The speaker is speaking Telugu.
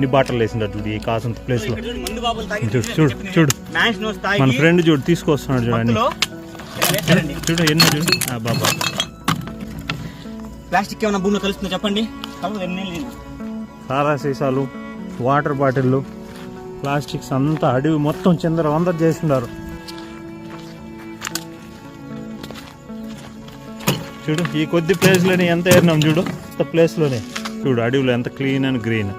నీ బాటలు వేసింటారు చూడు ఈ కాసంత ప్లేస్ లో. చూడు చూడు మన ఫ్రెండ్ చూడు తీసుకొస్తున్నాడు చూడండి. చూడు ఎన్ని చూడు బాబా. ప్లాస్టిక్ ఏమైనా భూమిలో కలుస్తుందో చెప్పండి. సారా సీసాలు, వాటర్ బాటిళ్ళు, ప్లాస్టిక్స్ అంతా అడవి మొత్తం చిందర వందర చేస్తున్నారు. చూడు ఈ కొద్ది ప్లేస్లోనే ఎంత ఏరినాం చూడు. అంత ప్లేస్లోనే చూడు అడవిలో ఎంత క్లీన్ అండ్ గ్రీన్.